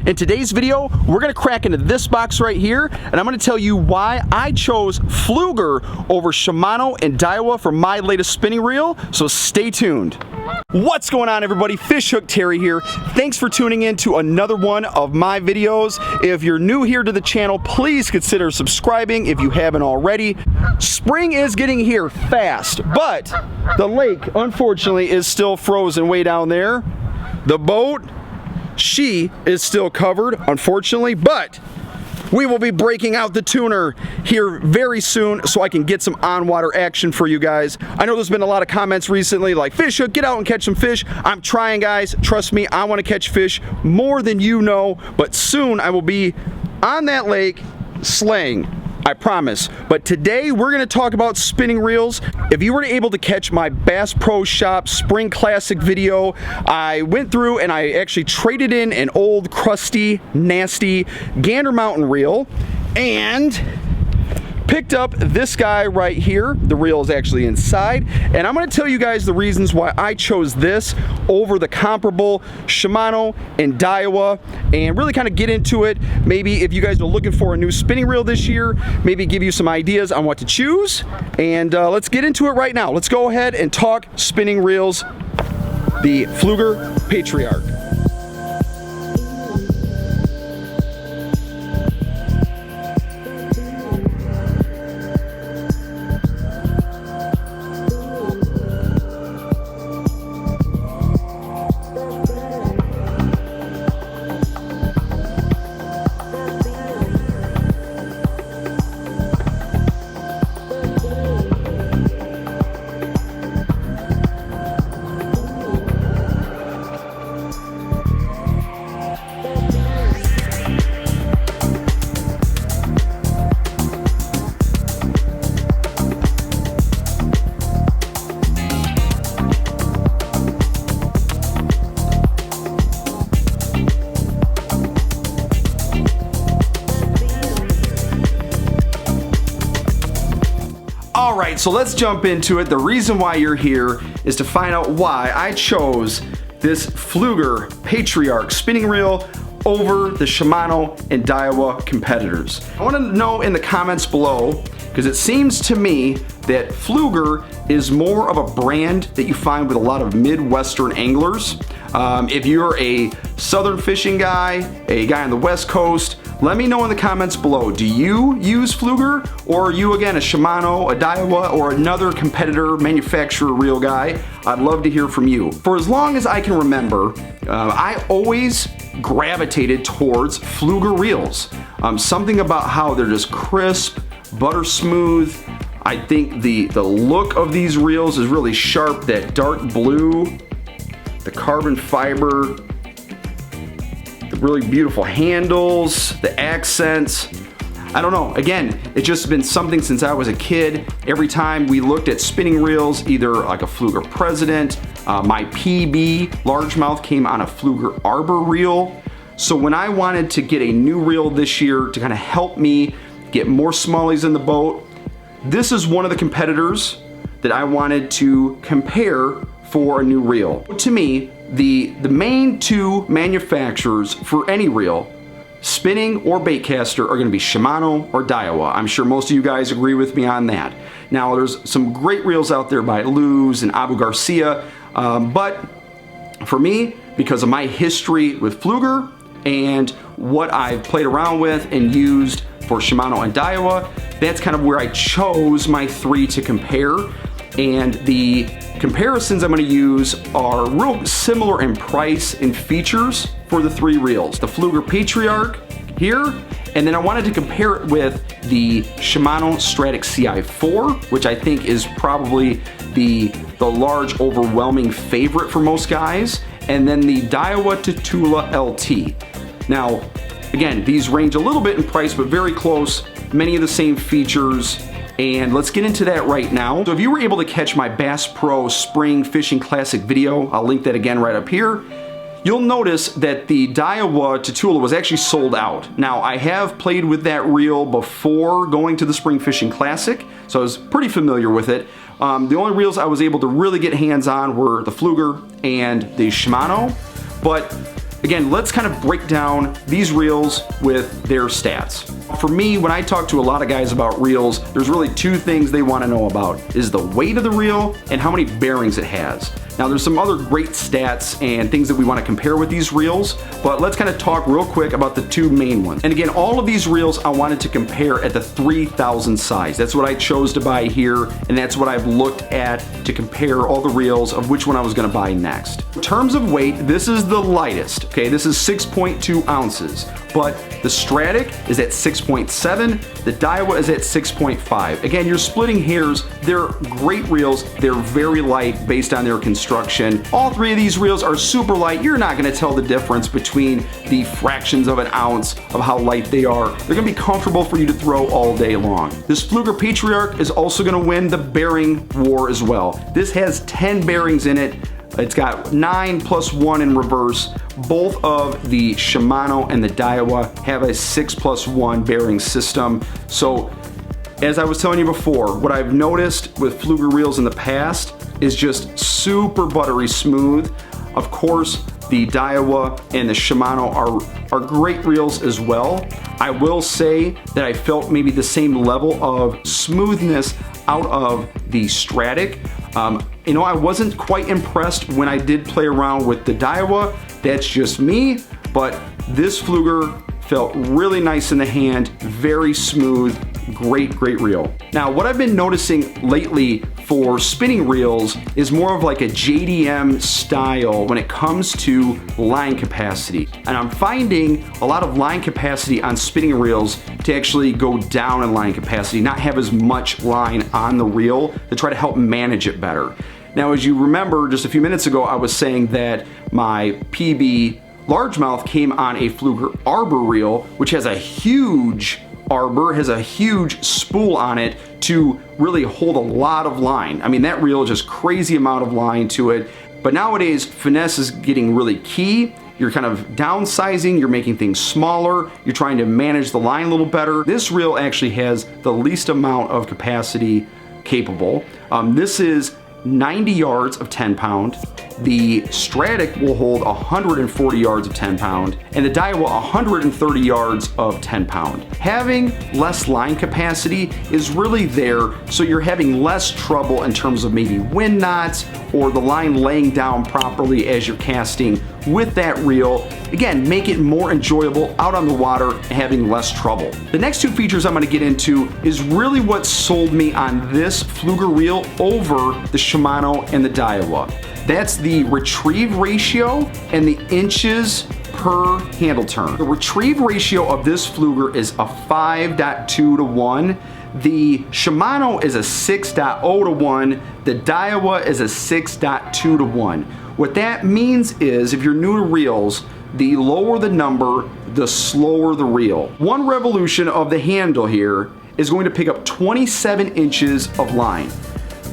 In today's video, we're gonna crack into this box right here, and I'm gonna tell you why I chose Pflueger over Shimano and Daiwa for my latest spinning reel, so stay tuned. What's going on, everybody? Fishhook Terry here. Thanks for tuning in to another one of my videos. If you're new here to the channel, please consider subscribing if you haven't already. Spring is getting here fast, but the lake, unfortunately, is still frozen way down there. The boat, she is still covered, unfortunately, but we will be breaking out the tuner here very soon so I can get some on-water action for you guys. I know there's been a lot of comments recently like, Fishhook, get out and catch some fish. I'm trying, guys. Trust me, I want to catch fish more than you know, but soon I will be on that lake slaying. I promise. But today we're going to talk about spinning reels. If you were able to catch my Bass Pro Shop Spring Classic video, I went through and I actually traded in an old, crusty, nasty Gander Mountain reel and picked up this guy right here. The reel is actually inside, and I'm going to tell you guys the reasons why I chose this over the comparable Shimano and Daiwa, and really kind of get into it. Maybe if you guys are looking for a new spinning reel this year, maybe give you some ideas on what to choose, and let's get into it right now. Let's go ahead and talk spinning reels. The Pflueger Patriarch. Alright, so let's jump into it. The reason why you're here is to find out why I chose this Pflueger Patriarch spinning reel over the Shimano and Daiwa competitors. I want to know in the comments below, because it seems to me that Pflueger is more of a brand that you find with a lot of Midwestern anglers. If you're a southern fishing guy, a guy on the West Coast, let me know in the comments below. Do you use Pflueger, or are you again a Shimano, a Daiwa, or another competitor manufacturer reel guy? I'd love to hear from you. For as long as I can remember, I always gravitated towards Pflueger reels. Something about how they're just crisp, butter smooth. I think the look of these reels is really sharp, that dark blue, the carbon fiber, the really beautiful handles, the accents. I don't know, again, it's just been something since I was a kid. Every time we looked at spinning reels, either like a Pflueger President, my PB largemouth came on a Pflueger Arbor reel. So when I wanted to get a new reel this year to kind of help me get more smallies in the boat, this is one of the competitors that I wanted to compare for a new reel. To me, the main two manufacturers for any reel, spinning or baitcaster, are going to be Shimano or Daiwa. I'm sure most of you guys agree with me on that. Now, there's some great reels out there by Luz and Abu Garcia, but for me, because of my history with Pflueger and what I've played around with and used for Shimano and Daiwa, that's kind of where I chose my three to compare. And the comparisons I'm going to use are real similar in price and features for the three reels. The Pflueger Patriarch here, and then I wanted to compare it with the Shimano Stratic Ci4, which I think is probably the large overwhelming favorite for most guys, and then the Daiwa Tatula LT. Now, again, these range a little bit in price, but very close, many of the same features. And let's get into that right now. So if you were able to catch my Bass Pro Spring Fishing Classic video, I'll link that again right up here, you'll notice that the Daiwa Tatula was actually sold out. Now, I have played with that reel before going to the Spring Fishing Classic, so I was pretty familiar with it. The only reels I was able to really get hands on were the Pflueger and the Shimano, but Again, let's kind of break down these reels with their stats. For me, when I talk to a lot of guys about reels, there's really two things they want to know about, is the weight of the reel and how many bearings it has. Now there's some other great stats and things that we want to compare with these reels, but let's kind of talk real quick about the two main ones. And again, all of these reels I wanted to compare at the 3000 size. That's what I chose to buy here, and that's what I've looked at to compare all the reels of which one I was going to buy next. In terms of weight, this is the lightest. Okay, this is 6.2 ounces, but the Stratic is at 6.7, the Daiwa is at 6.5. Again, you're splitting hairs. They're great reels. They're very light based on their construction. All three of these reels are super light. You're not going to tell the difference between the fractions of an ounce of how light they are. They're going to be comfortable for you to throw all day long. This Pflueger Patriarch is also going to win the bearing war as well. This has 10 bearings in it. It's got 9 plus 1 in reverse. Both of the Shimano and the Daiwa have a 6 plus 1 bearing system. So as I was telling you before, what I've noticed with Pflueger reels in the past is just super buttery smooth. Of course, the Daiwa and the Shimano are great reels as well. I will say that I felt maybe the same level of smoothness out of the Stratic. You know, I wasn't quite impressed when I did play around with the Daiwa. That's just me, but this Pflueger felt really nice in the hand, very smooth, great reel. Now, what I've been noticing lately for spinning reels is more of like a JDM style when it comes to line capacity. And I'm finding a lot of line capacity on spinning reels to actually go down in line capacity, not have as much line on the reel to try to help manage it better. Now, as you remember, just a few minutes ago, I was saying that my PB largemouth came on a Pflueger arbor reel, which has a huge arbor, has a huge spool on it to really hold a lot of line. I mean, that reel is just crazy amount of line to it. But nowadays, finesse is getting really key. You're kind of downsizing, you're making things smaller, you're trying to manage the line a little better. This reel actually has the least amount of capacity capable. This is 90 yards of 10 pound. The Stratic will hold 140 yards of 10 pound, and the Daiwa 130 yards of 10 pound. Having less line capacity is really there, so you're having less trouble in terms of maybe wind knots or the line laying down properly as you're casting with that reel. Again, make it more enjoyable out on the water and having less trouble. The next two features I'm going to get into is really what sold me on this Pflueger reel over the Shimano and the Daiwa. That's the retrieve ratio and the inches per handle turn. The retrieve ratio of this Pflueger is a 5.2 to 1. The Shimano is a 6.0 to 1. The Daiwa is a 6.2 to 1. What that means is, if you're new to reels, the lower the number, the slower the reel. One revolution of the handle here is going to pick up 27 inches of line.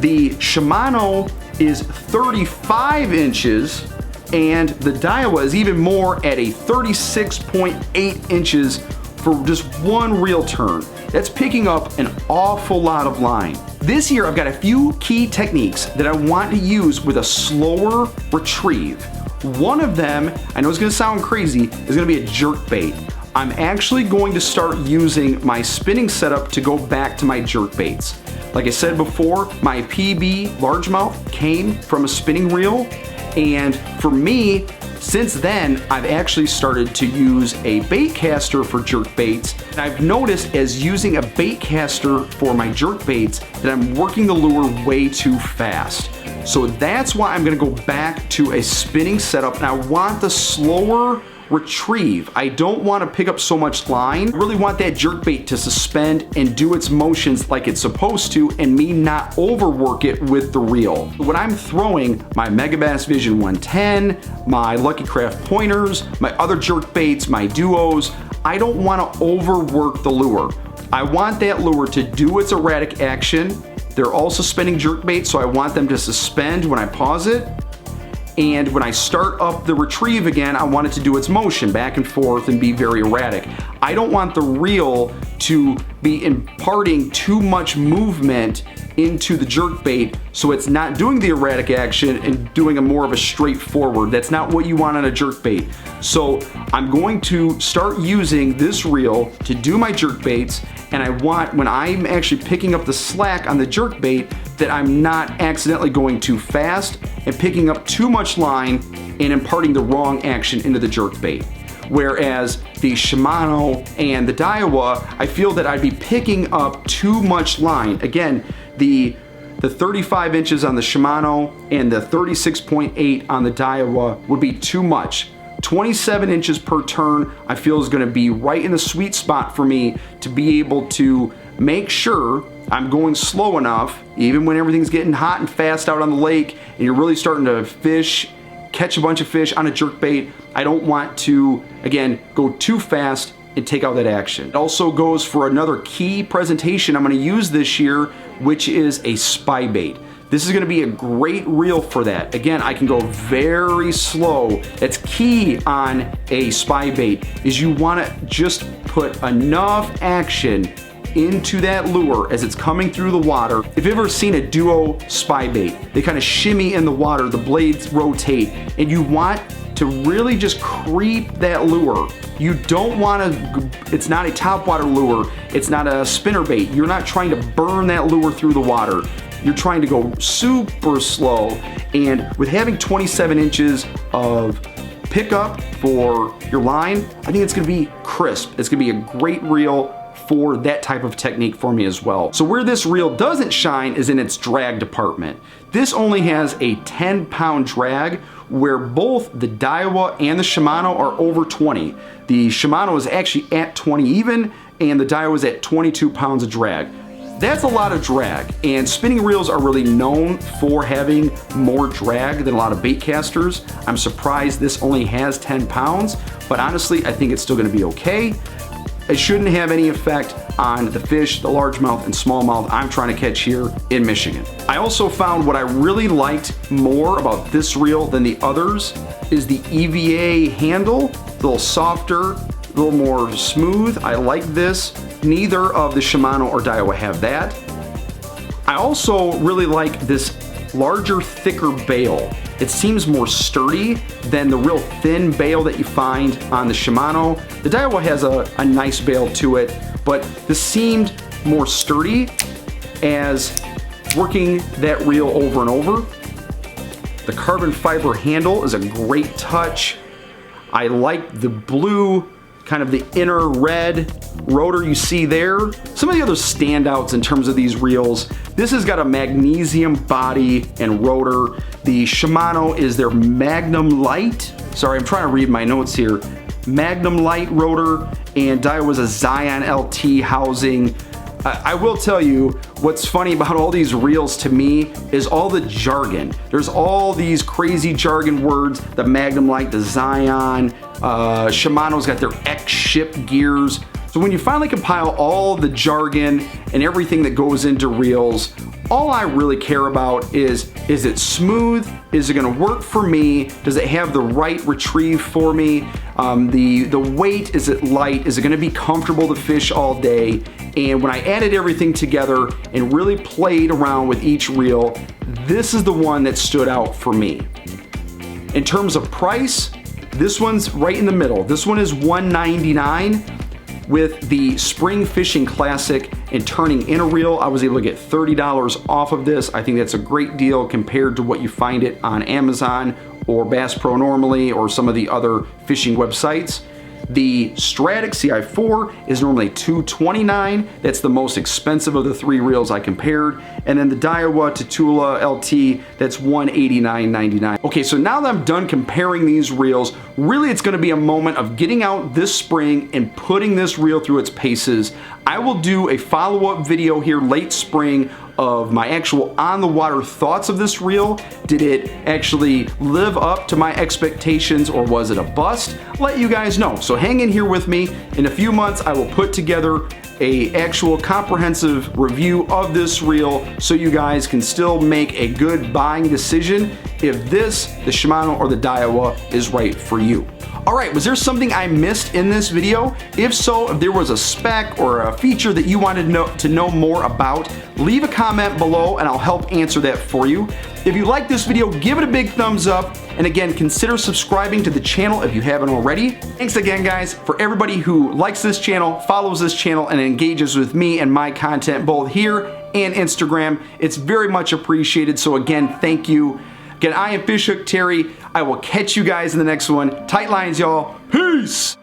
The Shimano is 35 inches, and the Daiwa is even more at a 36.8 inches for just one reel turn. That's picking up an awful lot of line. This year I've got a few key techniques that I want to use with a slower retrieve. One of them, I know it's going to sound crazy, is going to be a jerk bait. I'm actually going to start using my spinning setup to go back to my jerk baits. Like I said before, my PB largemouth came from a spinning reel, and for me, since then, I've actually started to use a bait caster for jerk baits. And I've noticed as using a bait caster for my jerk baits that I'm working the lure way too fast. So that's why I'm gonna go back to a spinning setup, and I want the slower retrieve. I don't want to pick up so much line. I really want that jerk bait to suspend and do its motions like it's supposed to, and me not overwork it with the reel. When I'm throwing my Megabass Vision 110, my Lucky Craft pointers, my other jerk baits, my duos, I don't want to overwork the lure. I want that lure to do its erratic action. They're all suspending jerk baits, so I want them to suspend when I pause it. and when I start up the retrieve again, I want it to do its motion back and forth and be very erratic. I don't want the reel to be imparting too much movement into the jerkbait, so it's not doing the erratic action and doing a more of a straightforward. That's not what you want on a jerkbait. So I'm going to start using this reel to do my jerkbaits, and I want, when I'm actually picking up the slack on the jerkbait, that I'm not accidentally going too fast and picking up too much line and imparting the wrong action into the jerkbait. Whereas the Shimano and the Daiwa, I feel that I'd be picking up too much line. Again, the 35 inches on the Shimano and the 36.8 on the Daiwa would be too much. 27 inches per turn, I feel, is going to be right in the sweet spot for me to be able to make sure I'm going slow enough, even when everything's getting hot and fast out on the lake and you're really starting to fish, catch a bunch of fish on a jerkbait. I don't want to, again, go too fast and take out that action. It also goes for another key presentation I'm going to use this year, which is a spy bait. This is going to be a great reel for that. Again, I can go very slow. That's key on a spy bait, is you want to just put enough action into that lure as it's coming through the water. If you've ever seen a duo spy bait, they kind of shimmy in the water, the blades rotate, and you want to really just creep that lure. You don't want to, it's not a topwater lure, it's not a spinner bait. You're not trying to burn that lure through the water. You're trying to go super slow, and with having 27 inches of pickup for your line, I think it's going to be crisp. It's going to be a great reel for that type of technique for me as well. So where this reel doesn't shine is in its drag department. This only has a 10-pound drag, where both the Daiwa and the Shimano are over 20. The Shimano is actually at 20 even, and the Daiwa is at 22 pounds of drag. That's a lot of drag, and spinning reels are really known for having more drag than a lot of bait casters. I'm surprised this only has 10 pounds, but honestly, I think it's still gonna be okay. It shouldn't have any effect on the fish, the largemouth and smallmouth I'm trying to catch here in Michigan. I also found what I really liked more about this reel than the others is the EVA handle, a little softer, a little more smooth. I like this. Neither of the Shimano or Daiwa have that. I also really like this larger, thicker bail. It seems more sturdy than the real thin bail that you find on the Shimano. The Daiwa has a nice bail to it, but this seemed more sturdy as working that reel over and over. The carbon fiber handle is a great touch. I like the blue, kind of the inner red rotor you see there. Some of the other standouts in terms of these reels, this has got a magnesium body and rotor. The Shimano is their Magnum Light. Sorry, I'm trying to read my notes here. Magnum Light rotor, and Daiwa's a Zion LT housing. I will tell you, what's funny about all these reels to me is all the jargon. There's all these crazy jargon words, the Magnum Light, the Zion, Shimano's got their X-ship gears. So when you finally compile all the jargon and everything that goes into reels, all I really care about is it smooth? Is it gonna work for me? Does it have the right retrieve for me? The weight, is it light? Is it gonna be comfortable to fish all day? And when I added everything together and really played around with each reel, this is the one that stood out for me. In terms of price, this one's right in the middle. This one is $199. With the Spring Fishing Classic and turning in a reel, I was able to get $30 off of this. I think that's a great deal compared to what you find it on Amazon or Bass Pro normally, or some of the other fishing websites. The Stradic Ci4 is normally $229. That's the most expensive of the three reels I compared. And then the Daiwa Tatula LT, that's $189.99. Okay, so now that I'm done comparing these reels, really it's gonna be a moment of getting out this spring and putting this reel through its paces. I will do a follow-up video here late spring of my actual on-the-water thoughts of this reel. Did it actually live up to my expectations, or was it a bust? Let you guys know. So hang in here with me. In a few months, I will put together a actual comprehensive review of this reel so you guys can still make a good buying decision if this, the Shimano or the Daiwa, is right for you. All right, was there something I missed in this video? If so, if there was a spec or a feature that you wanted to know more about, leave a comment below and I'll help answer that for you. If you like this video, give it a big thumbs up, and again, consider subscribing to the channel if you haven't already. Thanks again, guys, for everybody who likes this channel, follows this channel, and engages with me and my content both here and Instagram. It's very much appreciated, so again, thank you. Again, I am Fishhook Terry. I will catch you guys in the next one. Tight lines, y'all. Peace!